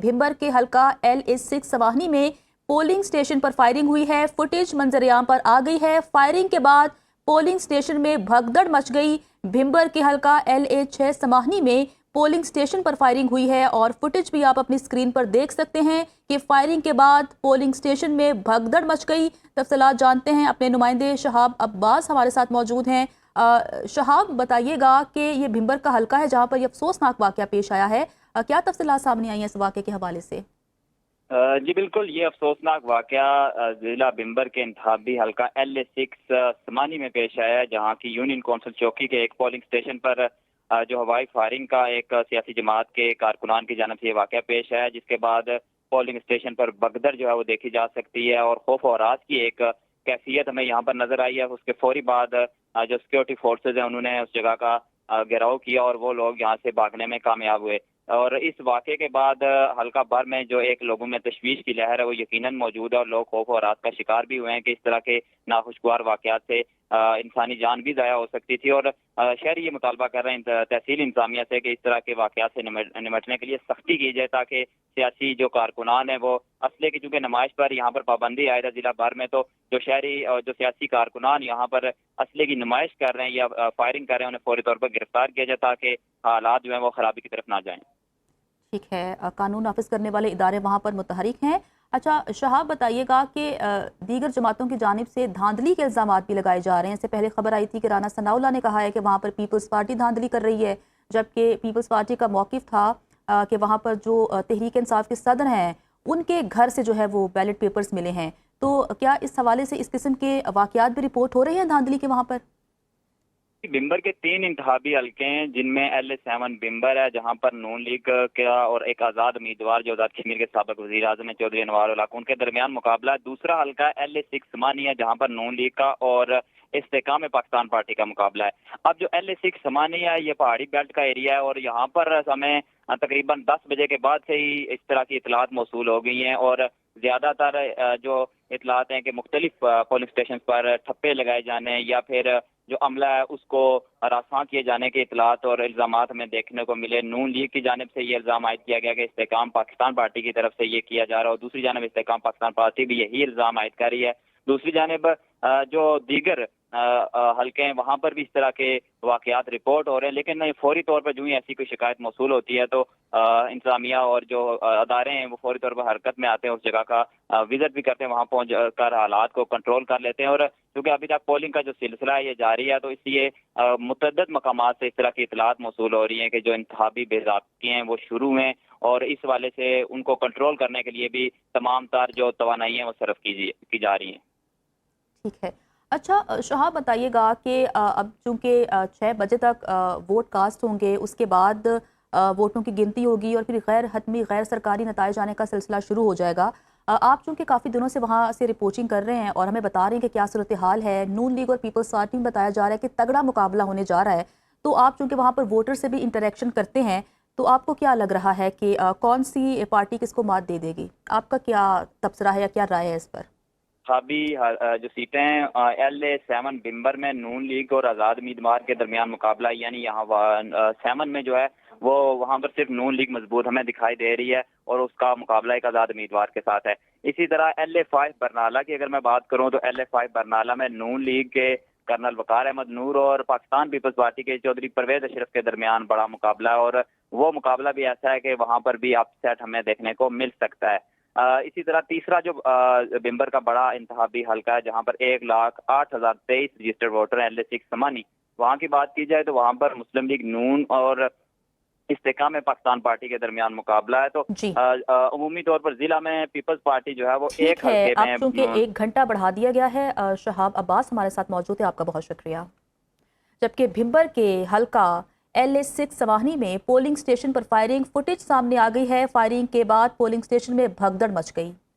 भिंबर के हल्का LA6 समाहनी में पोलिंग स्टेशन पर फायरिंग हुई है। फुटेज मंजरेआम पर आ गई है। फायरिंग के बाद पोलिंग स्टेशन में भगदड़ मच गई। भिंबर के हल्का LA6 समाहनी में पोलिंग स्टेशन पर फायरिंग हुई है और फुटेज भी आप अपनी स्क्रीन पर देख सकते हैं कि फायरिंग के बाद पोलिंग स्टेशन में भगदड़ मच गई। तफसीलात जानते हैं, अपने नुमाइंदे शहाब अब्बास हमारे साथ मौजूद हैं। शहाब, बताइएगा कि ये भिंबर का हल्का है जहां पर ये अफसोसनाक वाकया पेश आया है। क्या तफसीलात सामने आई हैं इस वाकये के हवाले से? जी बिल्कुल, ये अफसोसनाक वाकया जिला भिंबर के इंतखाबी हल्का LA6 समानी में पेश आया है, जहाँ की यूनियन कौंसिल चौकी के एक पोलिंग स्टेशन पर जो हवाई फायरिंग का एक सियासी जमात के कारकुनान की जानब से ये वाकया पेश आया, जिसके बाद पोलिंग स्टेशन पर भगदड़ जो है वो देखी जा सकती है और खौफ और राज की एक कैफियत हमें यहाँ पर नजर आई है। उसके फौरी बाद जो सिक्योरिटी फोर्सेज हैं उन्होंने उस जगह का घेराव किया और वो लोग यहाँ से भागने में कामयाब हुए। और इस वाक़े के बाद हल्का भर में जो एक लोगों में तशवीश की लहर है वो यकीनन मौजूद है और लोग खौफ और रात का शिकार भी हुए हैं कि इस तरह के नाखुशगवार वाक़यात से इंसानी जान भी ज़ाया हो सकती थी। और शहरी ये मुतालबा कर रहे हैं तहसील इंतजामिया से कि इस तरह के वाक़यात से निमटने के लिए सख्ती की जाए, ताकि सियासी जो कारकुनान है वो असले की चूँकि नुमाइश पर यहाँ पर पाबंदी आयदा जिला भर में, तो जो शहरी और जो सियासी कारकुनान यहाँ पर असले की नुमाइश कर रहे हैं या फायरिंग कर रहे हैं उन्हें फौरी तौर पर गिरफ्तार किया जाए, ताकि हालात जो है वो खराबी की तरफ ना जाएं। ठीक है, कानून नाफिज करने वाले इदारे वहाँ पर मुतहरिक हैं। अच्छा शहाब, बताइएगा कि दीगर जमातों की जानिब से धांधली के इल्ज़ाम भी लगाए जा रहे हैं। इससे पहले खबर आई थी कि राना सनाउल्लाह ने कहा है कि वहाँ पर पीपल्स पार्टी धांधली कर रही है, जबकि पीपल्स पार्टी का मौक़िफ़ था कि वहाँ पर जो तहरीक इंसाफ के सदर हैं उनके घर से जो है वो बैलेट पेपर्स मिले हैं। तो क्या इस हवाले से इस किस्म के वाक़यात भी रिपोर्ट हो रहे हैं धांधली के वहाँ पर? भिंबर के 3 इंतखाबी हल्के हैं, जिनमें LA7 भिंबर है जहां पर नून लीग का और एक आज़ाद उम्मीदवार जो आज़ाद कश्मीर के साबिक वज़ीर आज़म है चौधरी अनवार उल हक, उनके दरमियान मुकाबला है। दूसरा हल्का LA6 समानी है जहां पर नून लीग का और इस्तेकाम पाकिस्तान पार्टी का मुकाबला है। अब जो LA6 समानी है ये पहाड़ी बेल्ट का एरिया है और यहाँ पर हमें तकरीबन 10 बजे के बाद से ही इस तरह की इतलात मौसूल हो गई हैं और ज्यादातर जो इतलात हैं कि मुख्तलिफ पोलिंग स्टेशन पर ठप्पे लगाए जाने या फिर जो अमला है उसको हरासा किए जाने के इतलात और इल्जामात हमें देखने को मिले। नून लीग की जानिब से ये इल्जाम आयद किया गया कि इस्तेकाम पाकिस्तान पार्टी की तरफ से ये किया जा रहा है और दूसरी जानिब इस्तेकाम पाकिस्तान पार्टी भी यही इल्जाम आयद कर रही है। दूसरी जानिब जो दीगर हल्के हैं वहाँ पर भी इस तरह के वाकयात रिपोर्ट हो रहे हैं, लेकिन फौरी तौर पर जो ही ऐसी कोई शिकायत मौसूल होती है तो इंतजामिया और जो अदारे हैं वो फौरी तौर पर हरकत में आते हैं, उस जगह का विजिट भी करते हैं, वहाँ पहुँच कर हालात को कंट्रोल कर लेते हैं। और क्योंकि अभी तक पोलिंग का जो सिलसिला है ये जारी है तो इसलिए मुतअद्दिद मकामात से इस तरह की इतलात मौसूल हो रही हैं कि जो इंतखाबी बेज़ाब्ती हैं वो शुरू हैं और इस वाले से उनको कंट्रोल करने के लिए भी तमाम तार जो तवानाई हैं वो सर्फ की जा रही हैं। ठीक है। अच्छा शहाब, बताइएगा कि अब चूँकि 6 बजे तक वोट कास्ट होंगे, उसके बाद वोटों की गिनती होगी और फिर गैर हतमी गैर सरकारी नताइज आने का सिलसिला शुरू हो जाएगा। आप चूँकि काफ़ी दिनों से वहाँ से रिपोर्टिंग कर रहे हैं और हमें बता रहे हैं कि क्या सूरत हाल है, नून लीग और पीपल्स पार्टी में बताया जा रहा है कि तगड़ा मुकाबला होने जा रहा है। तो आप चूँकि वहाँ पर वोटर से भी इंटरेक्शन करते हैं, तो आपको क्या लग रहा है कि कौन सी पार्टी किसको मात दे देगी? आपका क्या तबसरा है या क्या राय है इस पर? अभी जो सीटें हैं LA7 भिंबर में नून लीग और आज़ाद उम्मीदवार के दरमियान मुकाबला, यानी यहाँ 7 में जो है वो वहाँ पर सिर्फ नून लीग मजबूत हमें दिखाई दे रही है और उसका मुकाबला एक आज़ाद उम्मीदवार के साथ है। इसी तरह LA5 बरनाला की अगर मैं बात करूँ तो LA5 बरनाला में नून लीग के कर्नल वकार अहमद नूर और पाकिस्तान पीपल्स पार्टी के चौधरी परवेज अशरफ के दरमियान बड़ा मुकाबला है और वो मुकाबला भी ऐसा है कि वहाँ पर भी अपसेट हमें देखने को मिल सकता है। इसी तरह तीसरा जो भिंबर का बड़ा इंतखाबी हल्का है जहां पर 1,08,023 रजिस्टर्ड वोटर हैं LA6 समानी, वहां की बात की जाए तो वहां पर मुस्लिम लीग नून और इस्तेकाम पाकिस्तान पार्टी के दरमियान मुकाबला है। तो अमूमी तौर पर जिला में पीपल्स पार्टी जो है वो एक हल्के में। अब चूंकि 1 घंटा बढ़ा दिया गया है, शहाब अब्बास हमारे साथ मौजूद है, आपका बहुत शुक्रिया। जबकि भिंबर के हल्का LA6 समाहनी में पोलिंग स्टेशन पर फायरिंग फुटेज सामने आ गई है। फायरिंग के बाद पोलिंग स्टेशन में भगदड़ मच गई।